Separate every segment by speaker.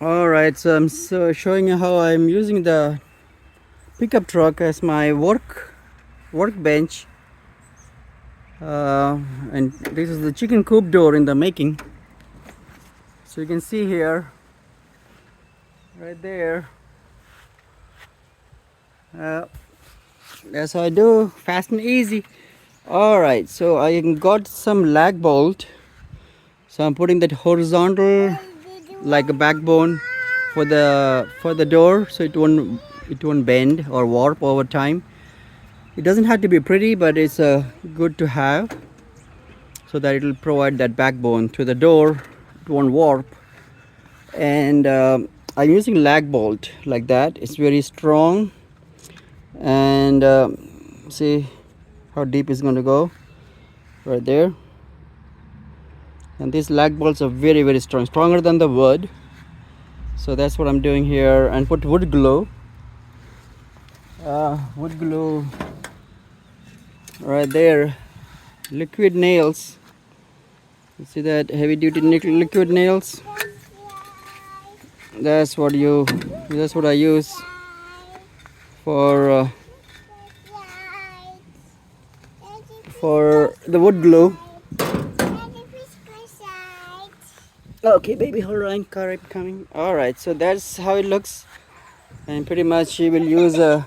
Speaker 1: Alright, so I'm showing you how I'm using the pickup truck as my workbench. And this is the chicken coop door in the making. So you can see here, right there. That's how I do, fast and easy. Alright, so I got some lag bolt. So I'm putting that horizontal like a backbone for the door, so it won't bend or warp over time. It doesn't have to be pretty, but it's good to have, so that it will provide that backbone to the door. It won't warp. And I'm using lag bolt like that. It's very strong, and see how deep it's going to go right there. And these lag bolts are very strong, stronger than the wood. So that's what I'm doing here. And put wood glue right there. Liquid nails, you see that heavy duty liquid nails. That's what I use for the wood glue. Okay, baby, hold on, car coming. All right, so that's how it looks. And pretty much you will use a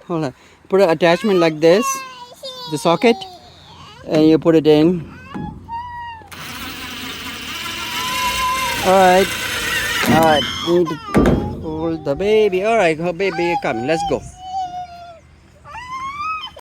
Speaker 1: put an attachment like this, the socket, and you put it in. All right, you need to hold the baby. All right, baby, you're coming. Let's go.